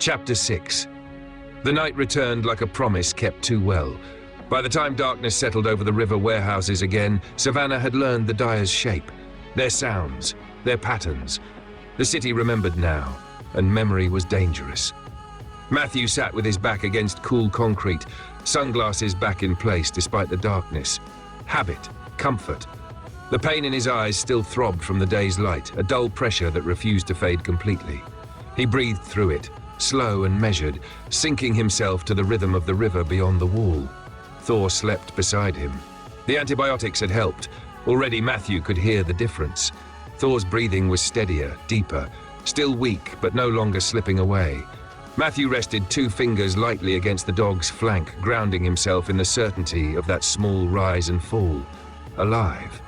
Chapter 6. The night returned like a promise kept too well. By the time darkness settled over the river warehouses again, Savannah had learned the dyer's shape, their sounds, their patterns. The city remembered now, and memory was dangerous. Matthew sat with his back against cool concrete, sunglasses back in place despite the darkness. Habit, comfort. The pain in his eyes still throbbed from the day's light, a dull pressure that refused to fade completely. He breathed through it, slow and measured, sinking himself to the rhythm of the river beyond the wall. Thor slept beside him. The antibiotics had helped. Already Matthew could hear the difference. Thor's breathing was steadier, deeper, still weak but no longer slipping away. Matthew rested 2 fingers lightly against the dog's flank, grounding himself in the certainty of that small rise and fall. Alive.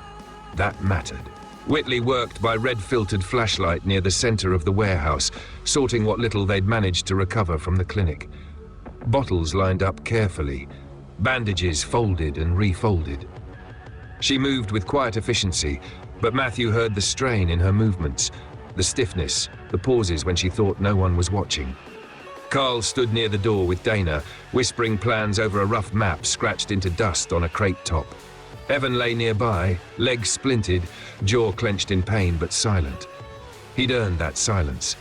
That mattered. Whitley worked by red-filtered flashlight near the center of the warehouse, sorting what little they'd managed to recover from the clinic. Bottles lined up carefully, bandages folded and refolded. She moved with quiet efficiency, but Matthew heard the strain in her movements, the stiffness, the pauses when she thought no one was watching. Carl stood near the door with Dana, whispering plans over a rough map scratched into dust on a crate top. Evan lay nearby, legs splinted, jaw clenched in pain but silent. He'd earned that silence.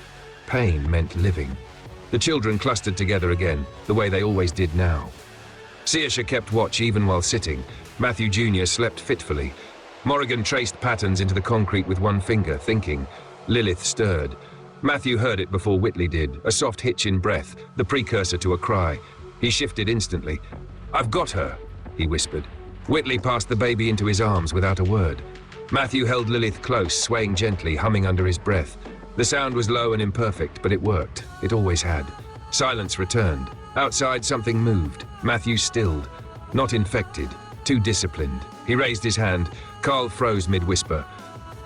Pain meant living. The children clustered together again, the way they always did now. Saoirse kept watch even while sitting. Matthew Jr. slept fitfully. Morrigan traced patterns into the concrete with one finger, thinking. Lilith stirred. Matthew heard it before Whitley did, a soft hitch in breath, the precursor to a cry. He shifted instantly. "I've got her," he whispered. Whitley passed the baby into his arms without a word. Matthew held Lilith close, swaying gently, humming under his breath. The sound was low and imperfect, but it worked. It always had. Silence returned. Outside, something moved. Matthew stilled. Not infected. Too disciplined. He raised his hand. Carl froze mid-whisper.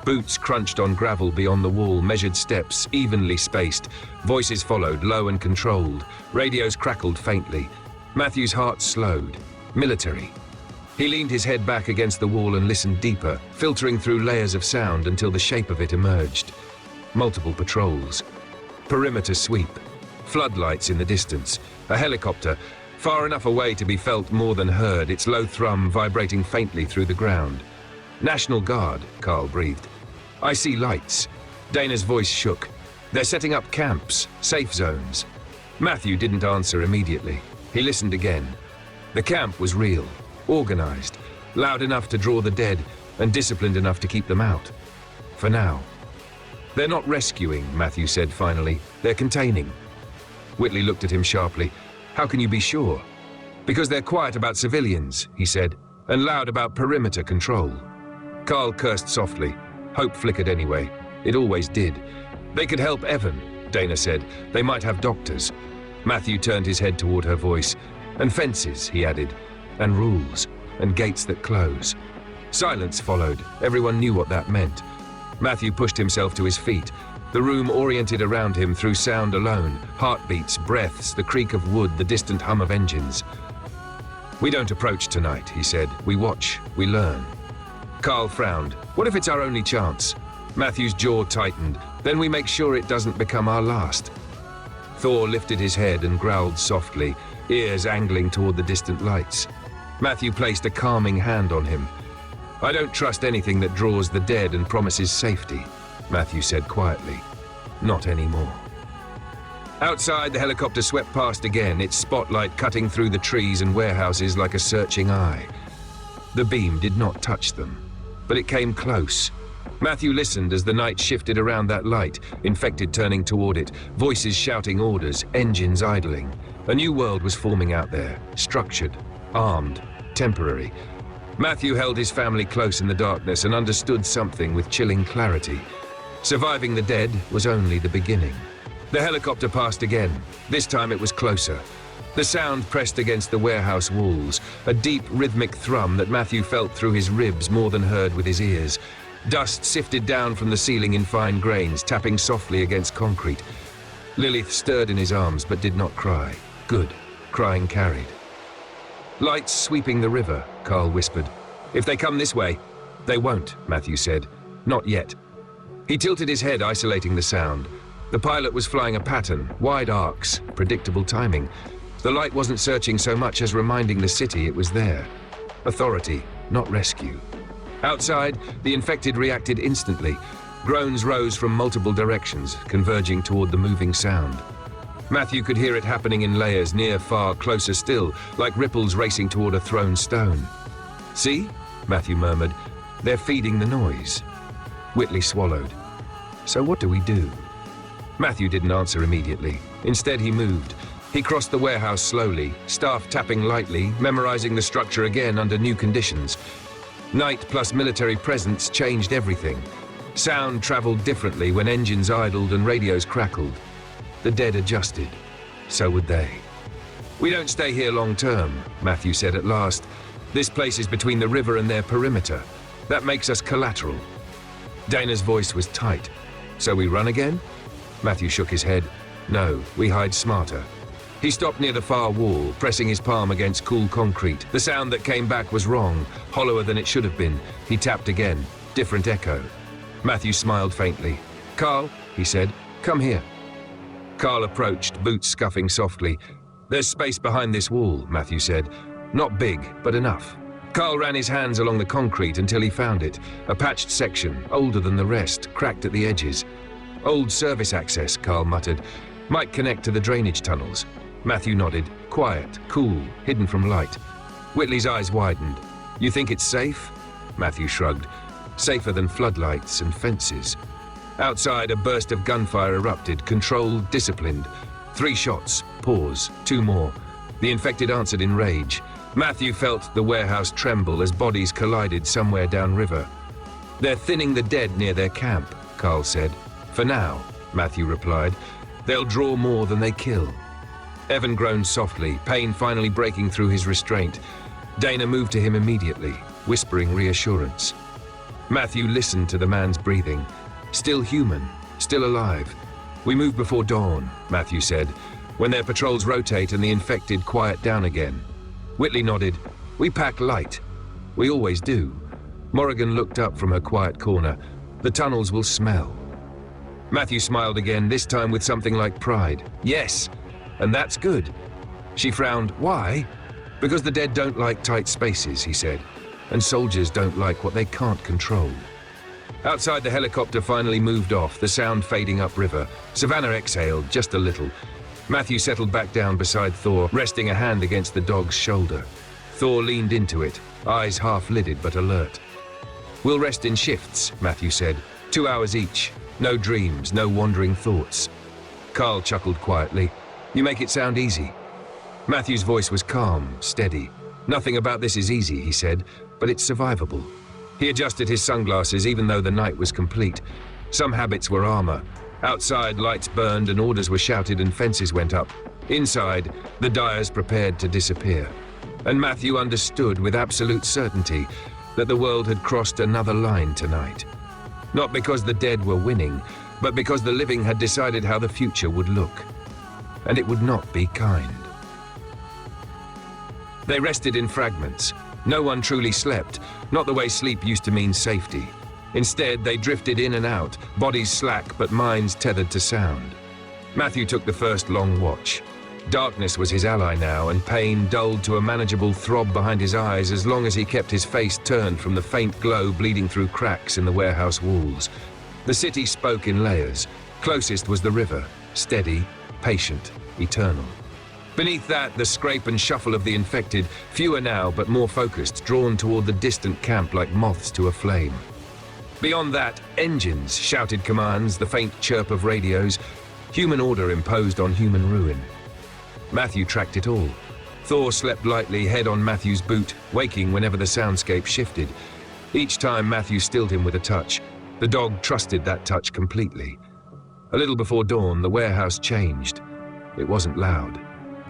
Boots crunched on gravel beyond the wall, measured steps, evenly spaced. Voices followed, low and controlled. Radios crackled faintly. Matthew's heart slowed. Military. He leaned his head back against the wall and listened deeper, filtering through layers of sound until the shape of it emerged. Multiple patrols. Perimeter sweep. Floodlights in the distance. A helicopter, far enough away to be felt more than heard, its low thrum vibrating faintly through the ground. National Guard, Carl breathed. "I see lights." Dana's voice shook. "They're setting up camps, safe zones." Matthew didn't answer immediately. He listened again. The camp was real. Organized, loud enough to draw the dead, and disciplined enough to keep them out. For now. "They're not rescuing," Matthew said finally. "They're containing." Whitley looked at him sharply. "How can you be sure?" "Because they're quiet about civilians," he said, "and loud about perimeter control." Carl cursed softly. Hope flickered anyway. It always did. "They could help Evan," Dana said. "They might have doctors." Matthew turned his head toward her voice. "And fences," he added. "And rules, and gates that close." Silence followed. Everyone knew what that meant. Matthew pushed himself to his feet. The room oriented around him through sound alone, heartbeats, breaths, the creak of wood, the distant hum of engines. "We don't approach tonight," he said. "We watch, we learn." Carl frowned. "What if it's our only chance?" Matthew's jaw tightened. "Then we make sure it doesn't become our last." Thor lifted his head and growled softly, ears angling toward the distant lights. Matthew placed a calming hand on him. "I don't trust anything that draws the dead and promises safety," Matthew said quietly. "Not anymore." Outside, the helicopter swept past again, its spotlight cutting through the trees and warehouses like a searching eye. The beam did not touch them, but it came close. Matthew listened as the night shifted around that light, infected turning toward it, voices shouting orders, engines idling. A new world was forming out there, structured, armed, temporary. Matthew held his family close in the darkness and understood something with chilling clarity. Surviving the dead was only the beginning. The helicopter passed again. This time it was closer. The sound pressed against the warehouse walls, a deep rhythmic thrum that Matthew felt through his ribs more than heard with his ears. Dust sifted down from the ceiling in fine grains, tapping softly against concrete. Lilith stirred in his arms but did not cry. Good. Crying carried. "Lights sweeping the river," Carl whispered. "If they come this way." "They won't," Matthew said. "Not yet." He tilted his head, isolating the sound. The pilot was flying a pattern, wide arcs, predictable timing. The light wasn't searching so much as reminding the city it was there. Authority, not rescue. Outside, the infected reacted instantly. Groans rose from multiple directions, converging toward the moving sound. Matthew could hear it happening in layers, near, far, closer still, like ripples racing toward a thrown stone. "See?" Matthew murmured. "They're feeding the noise." Whitley swallowed. "So what do we do?" Matthew didn't answer immediately. Instead, he moved. He crossed the warehouse slowly, staff tapping lightly, memorizing the structure again under new conditions. Night plus military presence changed everything. Sound traveled differently when engines idled and radios crackled. The dead adjusted. So would they. "We don't stay here long term," Matthew said at last. "This place is between the river and their perimeter. That makes us collateral." Dana's voice was tight. "So we run again?" Matthew shook his head. "No, we hide smarter." He stopped near the far wall, pressing his palm against cool concrete. The sound that came back was wrong, hollower than it should have been. He tapped again. Different echo. Matthew smiled faintly. "Carl," he said, "come here." Carl approached, boots scuffing softly. "There's space behind this wall," Matthew said. "Not big, but enough." Carl ran his hands along the concrete until he found it. A patched section, older than the rest, cracked at the edges. "Old service access," Carl muttered. "Might connect to the drainage tunnels." Matthew nodded. Quiet, cool, hidden from light. Whitley's eyes widened. "You think it's safe?" Matthew shrugged. "Safer than floodlights and fences." Outside, a burst of gunfire erupted, controlled, disciplined. 3 shots, pause, 2 more. The infected answered in rage. Matthew felt the warehouse tremble as bodies collided somewhere downriver. "They're thinning the dead near their camp," Carl said. "For now," Matthew replied. "They'll draw more than they kill." Evan groaned softly, pain finally breaking through his restraint. Dana moved to him immediately, whispering reassurance. Matthew listened to the man's breathing. Still human, still alive. "We move before dawn," Matthew said, "when their patrols rotate and the infected quiet down again." Whitley nodded. "We pack light. We always do." Morrigan looked up from her quiet corner. "The tunnels will smell." Matthew smiled again, this time with something like pride. "Yes, and that's good." She frowned. "Why?" "Because the dead don't like tight spaces," he said, "and soldiers don't like what they can't control." Outside, the helicopter finally moved off, the sound fading upriver. Savannah exhaled, just a little. Matthew settled back down beside Thor, resting a hand against the dog's shoulder. Thor leaned into it, eyes half-lidded but alert. "We'll rest in shifts," Matthew said. 2 hours each. No dreams, no wandering thoughts. Carl chuckled quietly. "You make it sound easy." Matthew's voice was calm, steady. "Nothing about this is easy," he said, "but it's survivable." He adjusted his sunglasses even though the night was complete. Some habits were armor. Outside, lights burned and orders were shouted and fences went up. Inside, the dyers prepared to disappear. And Matthew understood with absolute certainty that the world had crossed another line tonight. Not because the dead were winning, but because the living had decided how the future would look. And it would not be kind. They rested in fragments. No one truly slept, not the way sleep used to mean safety. Instead, they drifted in and out, bodies slack but minds tethered to sound. Matthew took the first long watch. Darkness was his ally now, and pain dulled to a manageable throb behind his eyes as long as he kept his face turned from the faint glow bleeding through cracks in the warehouse walls. The city spoke in layers. Closest was the river, steady, patient, eternal. Beneath that, the scrape and shuffle of the infected, fewer now but more focused, drawn toward the distant camp like moths to a flame. Beyond that, engines shouted commands, the faint chirp of radios, human order imposed on human ruin. Matthew tracked it all. Thor slept lightly, head on Matthew's boot, waking whenever the soundscape shifted. Each time Matthew stilled him with a touch. The dog trusted that touch completely. A little before dawn, the warehouse changed. It wasn't loud.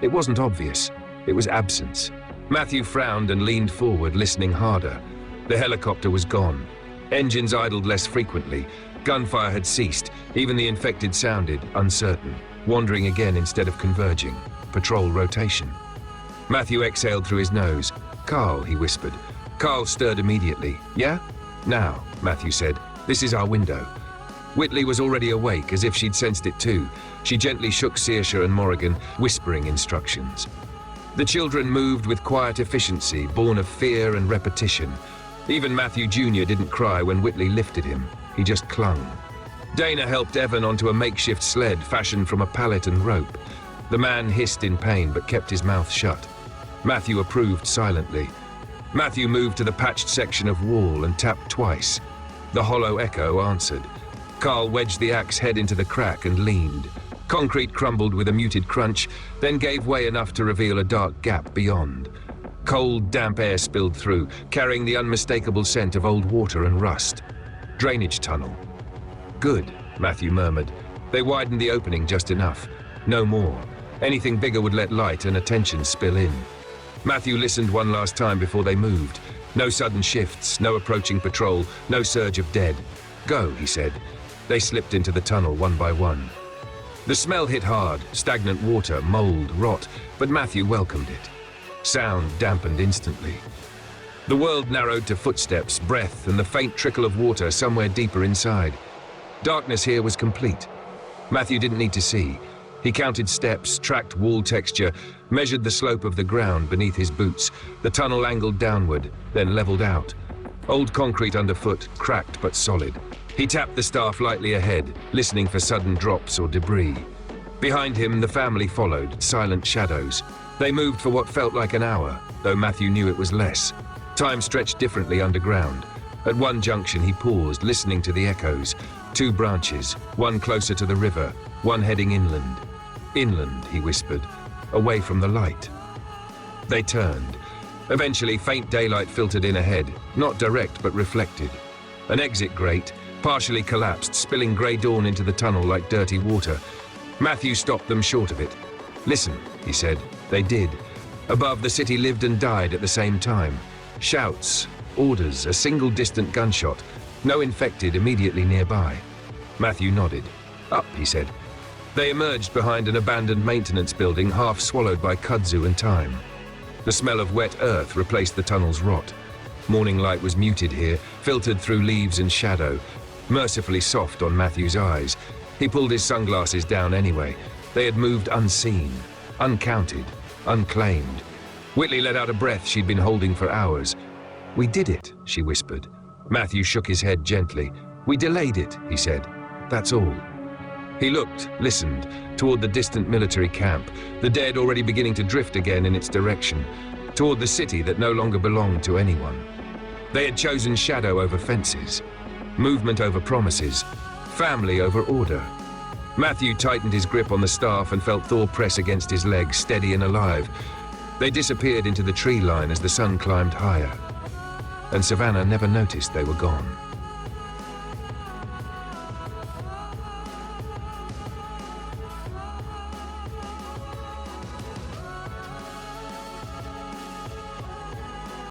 It wasn't obvious. It was absence. Matthew frowned and leaned forward, listening harder. The helicopter was gone. Engines idled less frequently. Gunfire had ceased. Even the infected sounded uncertain, wandering again instead of converging. Patrol rotation. Matthew exhaled through his nose. "Carl," he whispered. Carl stirred immediately. "Yeah?" "Now," Matthew said. "This is our window." Whitley was already awake, as if she'd sensed it too. She gently shook Saoirse and Morrigan, whispering instructions. The children moved with quiet efficiency, born of fear and repetition. Even Matthew Jr. didn't cry when Whitley lifted him. He just clung. Dana helped Evan onto a makeshift sled fashioned from a pallet and rope. The man hissed in pain but kept his mouth shut. Matthew approved silently. Matthew moved to the patched section of wall and tapped twice. The hollow echo answered. Carl wedged the axe head into the crack and leaned. Concrete crumbled with a muted crunch, then gave way enough to reveal a dark gap beyond. Cold, damp air spilled through, carrying the unmistakable scent of old water and rust. Drainage tunnel. Good, Matthew murmured. They widened the opening just enough. No more. Anything bigger would let light and attention spill in. Matthew listened one last time before they moved. No sudden shifts, no approaching patrol, no surge of dead. Go, he said. They slipped into the tunnel one by one. The smell hit hard, stagnant water, mold, rot, but Matthew welcomed it. Sound dampened instantly. The world narrowed to footsteps, breath, and the faint trickle of water somewhere deeper inside. Darkness here was complete. Matthew didn't need to see. He counted steps, tracked wall texture, measured the slope of the ground beneath his boots. The tunnel angled downward, then leveled out. Old concrete underfoot, cracked but solid. He tapped the staff lightly ahead, listening for sudden drops or debris. Behind him, the family followed, silent shadows. They moved for what felt like an hour, though Matthew knew it was less. Time stretched differently underground. At one junction, he paused, listening to the echoes. Two branches, one closer to the river, one heading inland. Inland, he whispered, away from the light. They turned. Eventually, faint daylight filtered in ahead, not direct but reflected. An exit grate, partially collapsed, spilling grey dawn into the tunnel like dirty water. Matthew stopped them short of it. Listen, he said. They did. Above, the city lived and died at the same time. Shouts, orders, a single distant gunshot. No infected immediately nearby. Matthew nodded. Up, he said. They emerged behind an abandoned maintenance building, half swallowed by kudzu and time. The smell of wet earth replaced the tunnel's rot. Morning light was muted here, filtered through leaves and shadow, mercifully soft on Matthew's eyes. He pulled his sunglasses down anyway. They had moved unseen, uncounted, unclaimed. Whitley let out a breath she'd been holding for hours. We did it, she whispered. Matthew shook his head gently. We delayed it, he said. That's all. He looked, listened, toward the distant military camp, the dead already beginning to drift again in its direction, toward the city that no longer belonged to anyone. They had chosen shadow over fences, movement over promises, family over order. Matthew tightened his grip on the staff and felt Thor press against his leg, steady and alive. They disappeared into the tree line as the sun climbed higher, and Savannah never noticed they were gone.